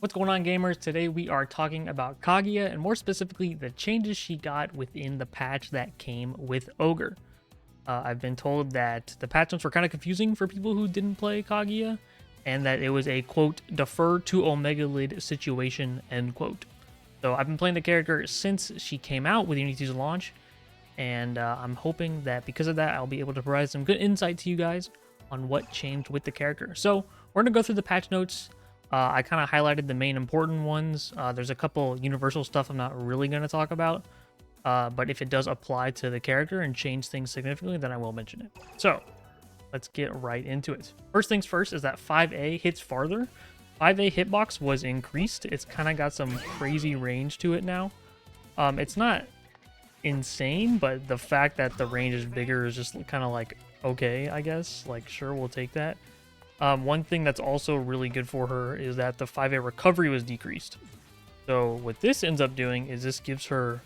What's going on, gamers? Today we are talking about Kaguya, and more specifically the changes she got within the patch that came with Ogre. I've been told that the patch notes were kind of confusing for people who didn't play Kaguya, and that it was a, quote, defer to Omega Lid situation, end quote. So I've been playing the character since she came out with UNI2's launch, and I'm hoping that because of that I'll be able to provide some good insight to you guys on what changed with the character. So we're going to go through the patch notes. I kind of highlighted the main important ones. There's a couple universal stuff I'm not really going to talk about, but if it does apply to the character and change things significantly, then I will mention it. So let's get right into it. First things first is that 5A hits farther. 5A hitbox was increased. It's kind of got some crazy range to it now. It's not insane, but the fact that the range is bigger is just kind of like, okay, I guess. Like, sure, we'll take that. One thing that's also really good for her is that the 5A recovery was decreased. So what this ends up doing is this gives her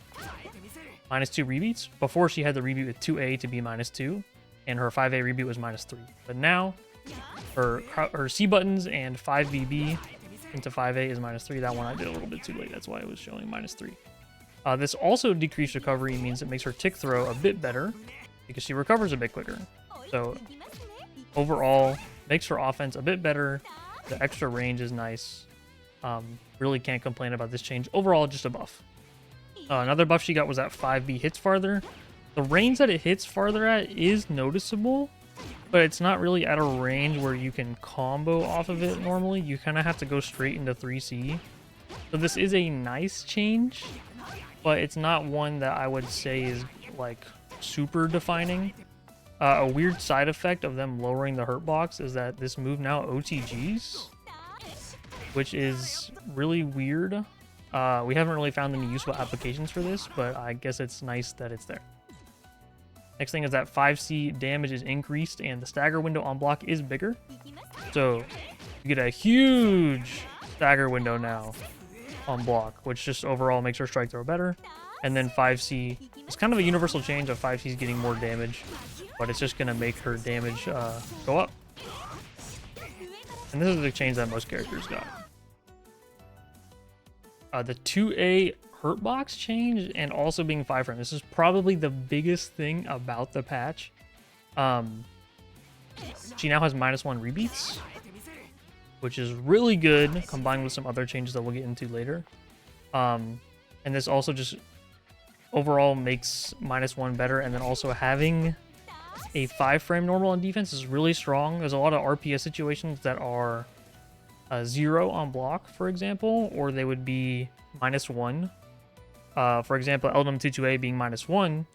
-2 rebeats. Before, she had the rebeat with 2A to be -2, and her 5A rebeat was -3. But now her C buttons and 5VB into 5A is -3. That one I did a little bit too late. That's why it was showing -3. This also decreased recovery means it makes her tick throw a bit better because she recovers a bit quicker. So overall, makes her offense a bit better. The extra range is nice. Really can't complain about this change. Overall, just a buff. Another buff she got was that 5B hits farther. The range that it hits farther at is noticeable, but it's not really at a range where you can combo off of it normally. You kind of have to go straight into 3C. So this is a nice change, but it's not one that I would say is like super defining. A weird side effect of them lowering the hurt box is that this move now OTGs, which is really weird. We haven't really found any useful applications for this, but I guess it's nice that it's there. Next thing is that 5C damage is increased and the stagger window on block is bigger. So you get a huge stagger window now on block, which just overall makes her strike throw better. And then 5C is kind of a universal change of 5C's getting more damage, but it's just going to make her damage go up. And this is the change that most characters got. The 2A hurt box change and also being 5 frame. This is probably the biggest thing about the patch. She now has -1 rebeats, which is really good combined with some other changes that we'll get into later. And this also just overall makes -1 better, and then also having a 5 frame normal on defense is really strong. There's a lot of RPS situations that are 0 on block, for example, or they would be -1. For example, LM22A being -1,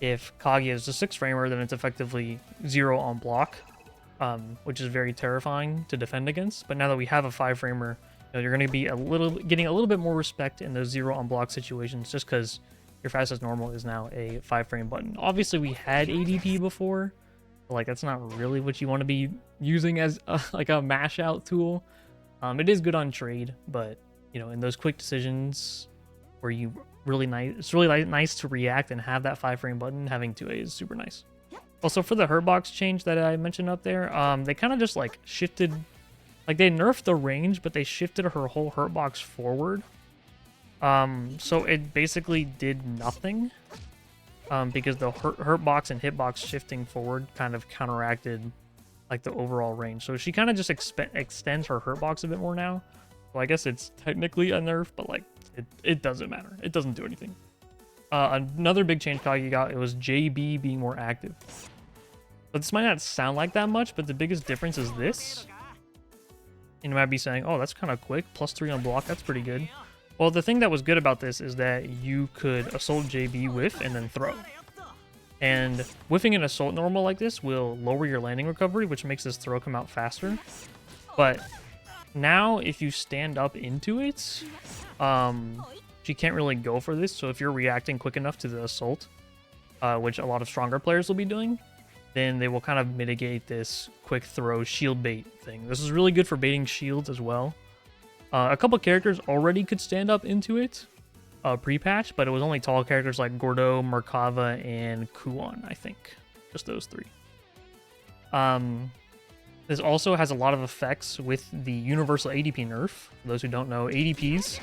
if Kaguya is a 6 framer, then it's effectively 0 on block, which is very terrifying to defend against. But now that we have a 5 framer, you're going to be getting a little bit more respect in those 0 on block situations, just because your fastest normal is now a 5 frame button. Obviously, we had ADP before, but like that's not really what you want to be using as like a mash out tool. It is good on trade, but in those quick decisions where you it's really nice to react and have that 5 frame button. Having 2A is super nice. Also, for the hurt box change that I mentioned up there, they kind of just like shifted, like they nerfed the range, but they shifted her whole hurt box forward. So it basically did nothing, because the hurt box and hitbox shifting forward kind of counteracted like the overall range. So she kind of just extends her hurt box a bit more now. So I guess it's technically a nerf, but like it doesn't matter. It doesn't do anything. Another big change Kaguya got, it was JB being more active. But this might not sound like that much, but the biggest difference is this. And you might be saying, oh, that's kind of quick. +3 on block, that's pretty good. Well, the thing that was good about this is that you could assault JB whiff and then throw. And whiffing an assault normal like this will lower your landing recovery, which makes this throw come out faster. But now if you stand up into it, she can't really go for this. So if you're reacting quick enough to the assault, which a lot of stronger players will be doing, then they will kind of mitigate this quick throw shield bait thing. This is really good for baiting shields as well. A couple characters already could stand up into it pre-patch, but it was only tall characters like Gordo, Merkava, and Kuon, I think. Just those 3. This also has a lot of effects with the universal ADP nerf. For those who don't know, ADPs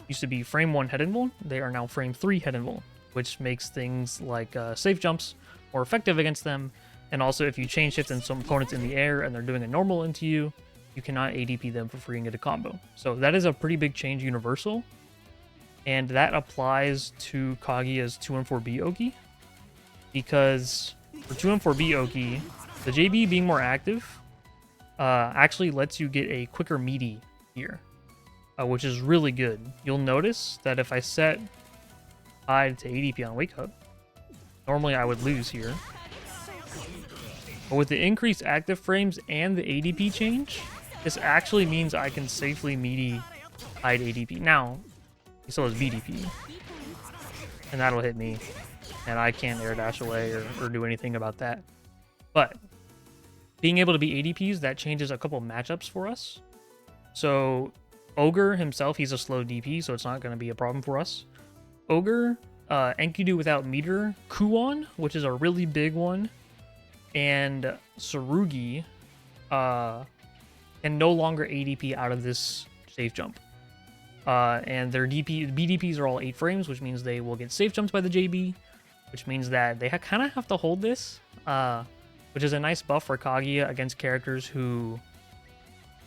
used to be frame 1 head invul. They are now frame 3 head invul, which makes things like safe jumps more effective against them. And also, if you chain shift in some opponents in the air and they're doing a normal into you, you cannot ADP them for free and get a combo. So that is a pretty big change universal. And that applies to Kaguya's 2 and 4B Oki. Because for 2 and 4B Oki, the JB being more active actually lets you get a quicker meaty here, which is really good. You'll notice that if I set Hide to ADP on Wake Up, normally I would lose here. But with the increased active frames and the ADP change, this actually means I can safely meaty Hide ADP. Now, he still has BDP, and that'll hit me, and I can't air dash away or do anything about that. But being able to be ADPs, that changes a couple matchups for us. So Ogre himself, he's a slow DP, so it's not going to be a problem for us. Ogre, Enkidu without meter, Kuon, which is a really big one, and Tsurugi can no longer ADP out of this safe jump. And their BDPs are all 8 frames, which means they will get safe jumped by the JB, which means that they kind of have to hold this, which is a nice buff for Kaguya against characters who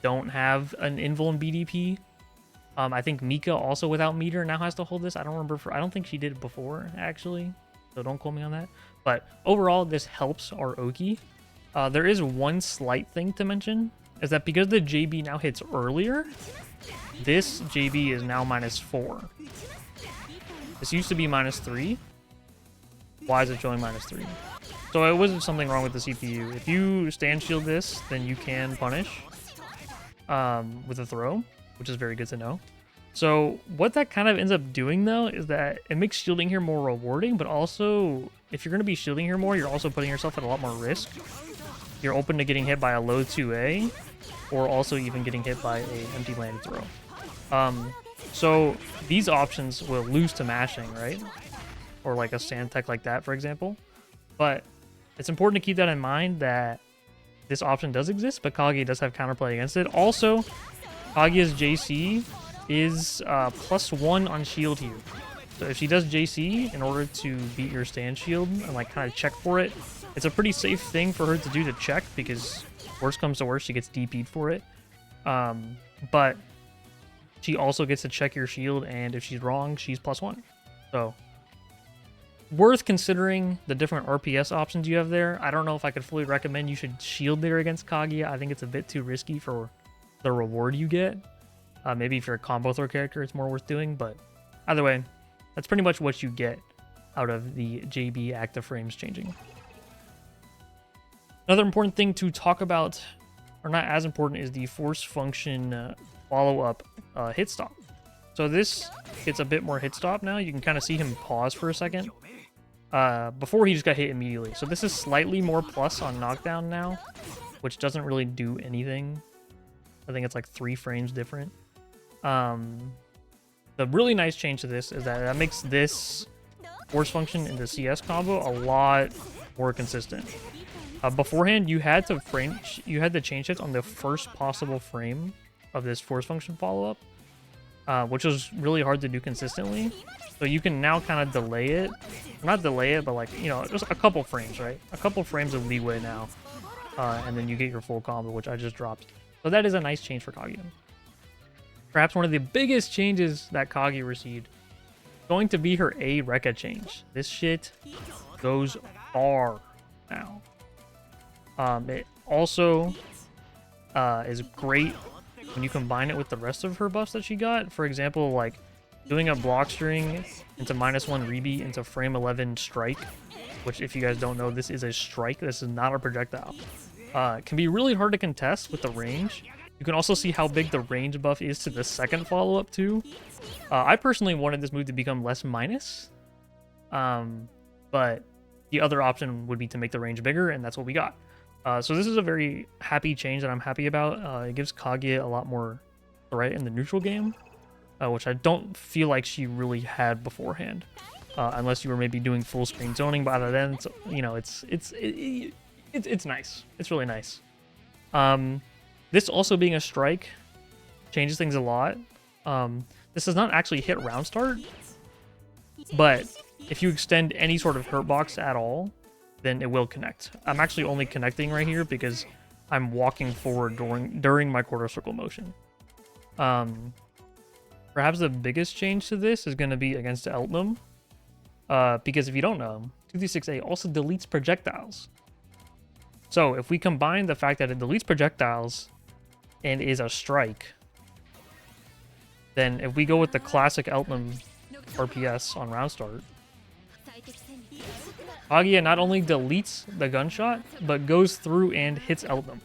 don't have an invul and BDP. I think Mika also without meter now has to hold this. I don't think she did it before, actually, so don't quote me on that. But overall, this helps our Oki. There is one slight thing to mention, is that because the JB now hits earlier, this JB is now -4. This used to be -3. Why is it showing -3? So it wasn't something wrong with the CPU. If you stand shield this, then you can punish with a throw, which is very good to know. So what that kind of ends up doing, though, is that it makes shielding here more rewarding, but also, if you're going to be shielding here more, you're also putting yourself at a lot more risk. You're open to getting hit by a low 2A, or also even getting hit by a empty landed throw. So these options will lose to mashing, right? Or like a sand tech like that, for example. But it's important to keep that in mind, that this option does exist, but Kaguya does have counterplay against it. Also, Kaguya's JC is +1 on shield here. So if she does JC in order to beat your stand shield and like kind of check for it, it's a pretty safe thing for her to do to check, because worst comes to worst, she gets DP'd for it. But she also gets to check your shield, and if she's wrong, she's +1. So worth considering the different RPS options you have there. I don't know if I could fully recommend you should shield there against Kaguya. I think it's a bit too risky for the reward you get. Maybe if you're a combo throw character, it's more worth doing, but either way, that's pretty much what you get out of the JB active frames changing. Another important thing to talk about, or not as important, is the force function follow-up hit stop. So this gets a bit more hit stop now. You can kind of see him pause for a second. Before he just got hit immediately. So this is slightly more plus on knockdown now, which doesn't really do anything. I think it's like 3 frames different. The really nice change to this is that makes this force function in the CS combo a lot more consistent. Beforehand, you had to chain shift on the first possible frame of this force function follow-up, which was really hard to do consistently. So you can now kind of delay it. Not delay it, but like, you know, just a couple frames, right? A couple frames of leeway now. And then you get your full combo, which I just dropped. So that is a nice change for Kaguya. Perhaps one of the biggest changes that Kaguya received, going to be her A Rekka change. This shit goes far now. It also is great when you combine it with the rest of her buffs that she got. For example, like doing a block string into -1 rebeat into frame 11 strike, which, if you guys don't know, this is a strike. This is not a projectile. Can be really hard to contest with the range. You can also see how big the range buff is to the second follow-up too. I personally wanted this move to become less minus, but the other option would be to make the range bigger, and that's what we got. So this is a very happy change that I'm happy about. It gives Kaguya a lot more threat in the neutral game, which I don't feel like she really had beforehand, unless you were maybe doing full screen zoning. But other than, you know, it's nice. It's really nice. This also being a strike changes things a lot. This does not actually hit round start, but if you extend any sort of hurt box at all, then it will connect. I'm actually only connecting right here because I'm walking forward during my quarter circle motion. Perhaps the biggest change to this is going to be against Eltnum, because if you don't know, 236A also deletes projectiles. So if we combine the fact that it deletes projectiles and is a strike, then if we go with the classic Eltnum RPS on round start, Kaguya not only deletes the gunshot, but goes through and hits Eltnum.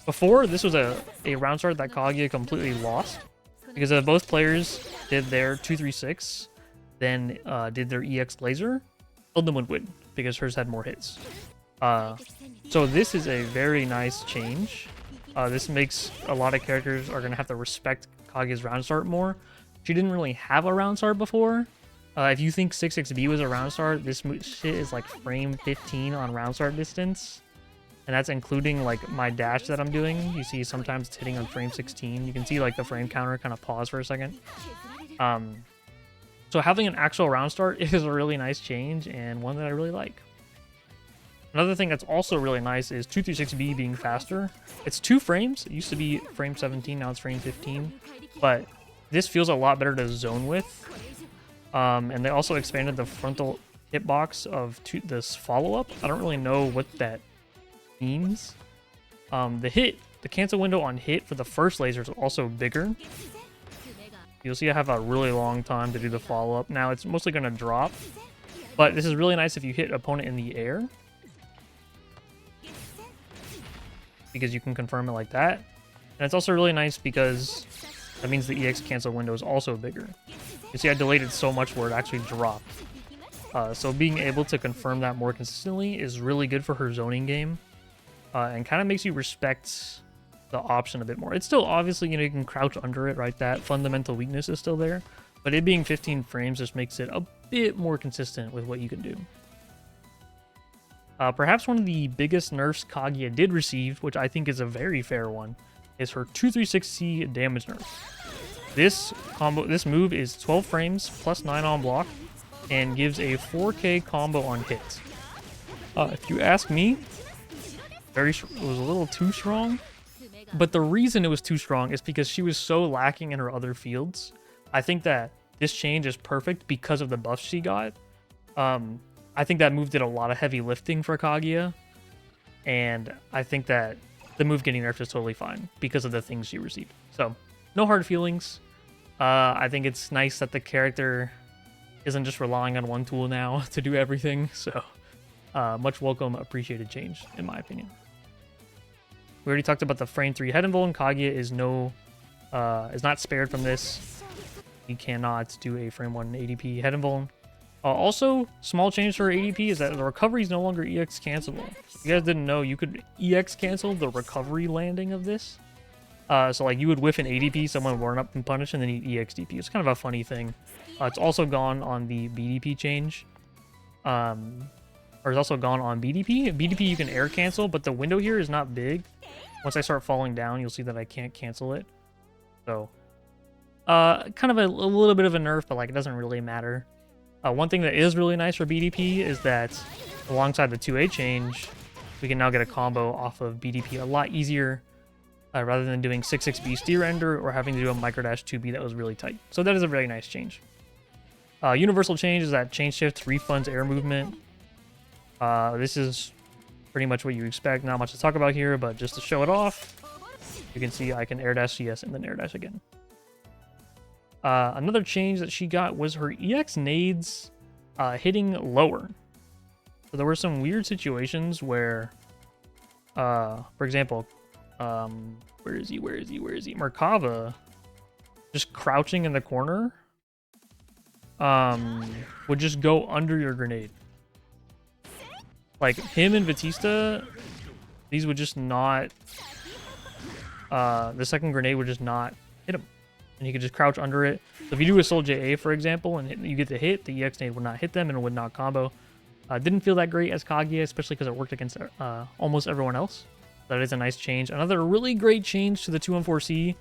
Before, this was a round start that Kaguya completely lost, because if both players did their 236, then did their EX laser, Eltnum would win, because hers had more hits. So this is a very nice change. This makes a lot of characters are going to have to respect Kaguya's round start more. She didn't really have a round start before. If you think 66B was a round start, this shit is like frame 15 on round start distance. And that's including like my dash that I'm doing. You see sometimes it's hitting on frame 16. You can see like the frame counter kind of pause for a second. So having an actual round start is a really nice change and one that I really like. Another thing that's also really nice is 236B being faster. It's 2 frames. It used to be frame 17, now it's frame 15. But this feels a lot better to zone with. And they also expanded the frontal hitbox of this follow-up. I don't really know what that means. The cancel window on hit for the first laser is also bigger. You'll see I have a really long time to do the follow-up. Now it's mostly going to drop. But this is really nice if you hit opponent in the air, because you can confirm it like that. And it's also really nice because that means the EX cancel window is also bigger. You see I delayed it so much where it actually dropped. So being able to confirm that more consistently is really good for her zoning game. And kind of makes you respect the option a bit more. It's still obviously, you can crouch under it, right? That fundamental weakness is still there. But it being 15 frames just makes it a bit more consistent with what you can do. Perhaps one of the biggest nerfs Kaguya did receive, which I think is a very fair one, is her 236C damage nerf. This move is 12 frames plus 9 on block and gives a 4K combo on hit. If you ask me, it was a little too strong, but the reason it was too strong is because she was so lacking in her other fields. I think that this change is perfect because of the buffs she got. I think that move did a lot of heavy lifting for Kaguya, and I think that the move getting nerfed is totally fine because of the things she received. So, no hard feelings. I think it's nice that the character isn't just relying on one tool now to do everything, so much welcome, appreciated change, in my opinion. We already talked about the frame 3 head invuln. Kaguya is not spared from this. He cannot do a frame 1 ADP head invuln. Also, small change for ADP is that the recovery is no longer EX cancelable. If you guys didn't know, you could EX cancel the recovery landing of this. So like you would whiff an ADP, someone would run up and punish, and then you EX DP. It's kind of a funny thing. It's also gone on the BDP change. Or it's also gone on BDP. BDP you can air cancel, but the window here is not big. Once I start falling down, you'll see that I can't cancel it. So, kind of a little bit of a nerf, but like it doesn't really matter. One thing that is really nice for BDP is that alongside the 2A change, we can now get a combo off of BDP a lot easier, rather than doing 66B steer render or having to do a microdash 2B that was really tight. So that is a very nice change. Universal change is that change shift refunds air movement. This is pretty much what you expect. Not much to talk about here, but just to show it off, you can see I can air dash CS and then air dash again. Another change that she got was her EX nades hitting lower. So there were some weird situations where, for example, where is he? Merkava, just crouching in the corner, would just go under your grenade. Like him and Batista, these would just not, the second grenade would just not hit him. And he could just crouch under it. So if you do a Soul JA, for example, and you get the hit, the EX nade would not hit them and it would not combo. Didn't feel that great as Kaguya, especially because it worked against almost everyone else. That is a nice change. Another really great change to the 214C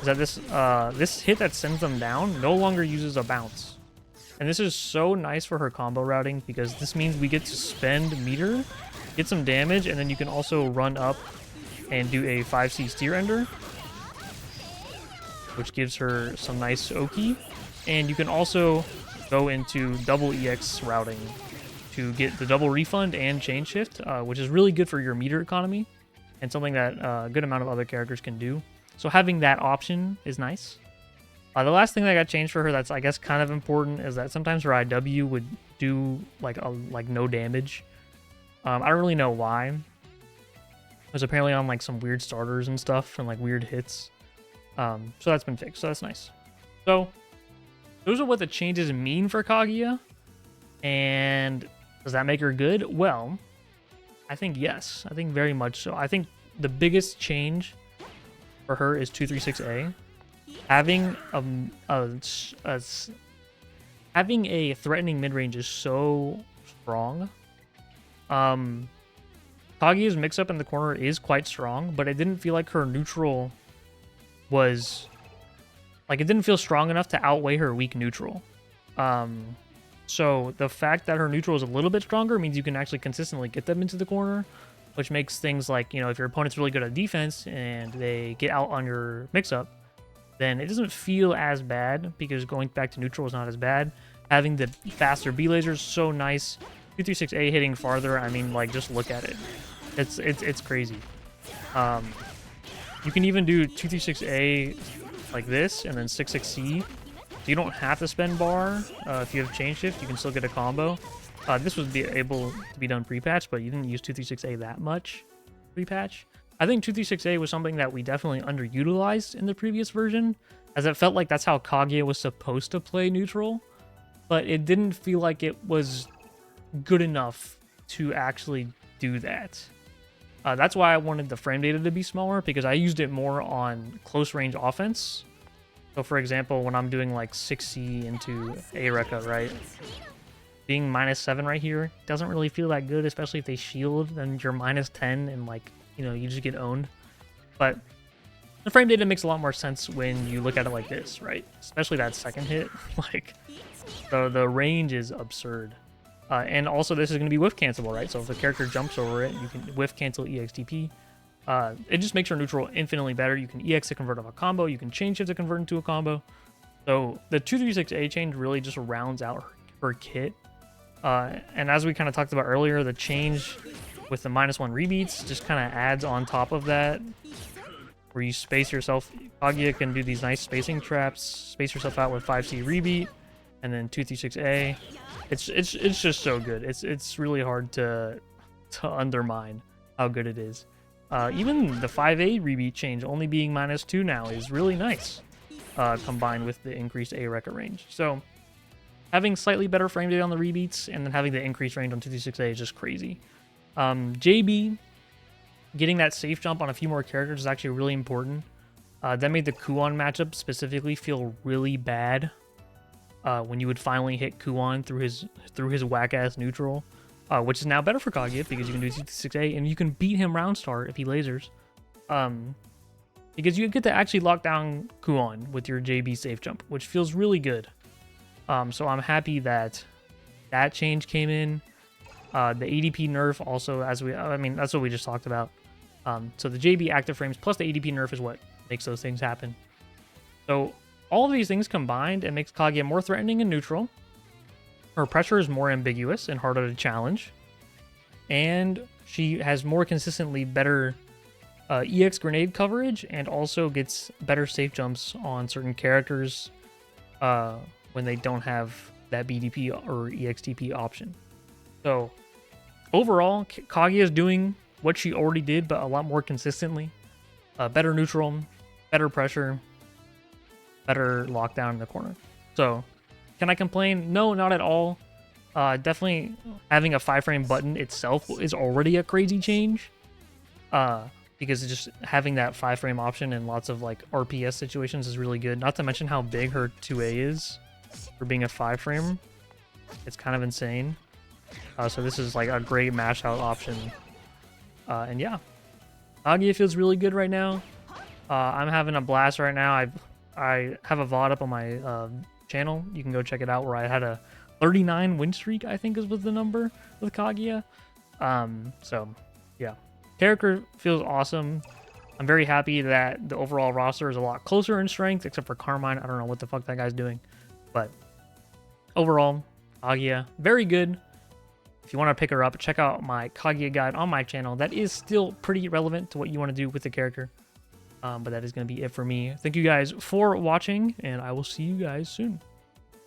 is that this hit that sends them down no longer uses a bounce. And this is so nice for her combo routing because this means we get to spend meter, get some damage, and then you can also run up and do a 5C steer ender, which gives her some nice Oki. And you can also go into double EX routing to get the double refund and chain shift, which is really good for your meter economy and something that a good amount of other characters can do. So having that option is nice. The last thing that got changed for her that's, I guess, kind of important is that sometimes her IW would do like no damage. I don't really know why. It was apparently on like some weird starters and stuff and like weird hits. So that's been fixed, so that's nice. So those are what the changes mean for Kaguya. And does that make her good? Well, I think yes. I think very much so. I think the biggest change for her is 236A. Having having a threatening mid-range is so strong. Kaguya's mix-up in the corner is quite strong, but it didn't feel like her neutral was... Like, it didn't feel strong enough to outweigh her weak neutral. So the fact that her neutral is a little bit stronger means you can actually consistently get them into the corner, which makes things like, you know, if your opponent's really good at defense and they get out on your mix-up, then it doesn't feel as bad because going back to neutral is not as bad. Having the faster B lasers is so nice. 236A hitting farther, I mean, like, just look at it. It's crazy. You can even do 236A like this and then 66C. So you don't have to spend bar. If you have chain shift, you can still get a combo. This was able to be done pre-patch, but you didn't use 236A that much pre-patch. I think 236A was something that we definitely underutilized in the previous version, as it felt like that's how Kaguya was supposed to play neutral, but it didn't feel like it was good enough to actually do that. That's why I wanted the frame data to be smaller, because I used it more on close range offense. So for example, when I'm doing like 6C into A-Rekka, right? Being -7 right here doesn't really feel that good, especially if they shield, then you're -10 and like, you know, you just get owned. But the frame data makes a lot more sense when you look at it like this, right? Especially that second hit. Like, the range is absurd. And also this is going to be whiff cancelable, right? So if the character jumps over it, you can whiff cancel EXTP. It just makes your neutral infinitely better. You can EX to convert off a combo. You can change it to convert into a combo. So the 236A change really just rounds out her kit. And as we kind of talked about earlier, the change with the -1 rebeats just kind of adds on top of that, where you space yourself. Kaguya can do these nice spacing traps, space yourself out with 5C rebeat, and then 236A. It's just so good. It's really hard to undermine how good it is. Even the 5A rebeat change only being -2 now is really nice, combined with the increased A-Rekka range. So having slightly better frame data on the rebeats and then having the increased range on 236A is just crazy. JB, getting that safe jump on a few more characters is actually really important. That made the Kuon matchup specifically feel really bad when you would finally hit Kuon through his whack-ass neutral, which is now better for Kaguya because you can do 236A and you can beat him round start if he lasers. Because you get to actually lock down Kuon with your JB safe jump, which feels really good. So I'm happy that that change came in. The ADP nerf also, I mean, that's what we just talked about. So the JB active frames plus the ADP nerf is what makes those things happen. So all of these things combined, it makes Kaguya more threatening and neutral. Her pressure is more ambiguous and harder to challenge. And she has more consistently better EX grenade coverage and also gets better safe jumps on certain characters when they don't have that BDP or EXTP option. So overall, Kaguya is doing what she already did, but a lot more consistently. Better neutral, better pressure, better lockdown in the corner. So can I complain? No, not at all. Definitely having a 5-frame button itself is already a crazy change. Because just having that 5-frame option in lots of like RPS situations is really good. Not to mention how big her 2A is for being a 5-frame. It's kind of insane. So this is like a great mash out option. And yeah, Kaguya feels really good right now. I'm having a blast right now. I have a VOD up on my channel. You can go check it out, where I had a 39 win streak, I think was the number with Kaguya. So yeah, character feels awesome. I'm very happy that the overall roster is a lot closer in strength, except for Carmine. I don't know what the fuck that guy's doing, but overall, Kaguya, very good. If you want to pick her up, check out my Kaguya guide on my channel. That is still pretty relevant to what you want to do with the character. But that is going to be it for me. Thank you guys for watching, and I will see you guys soon.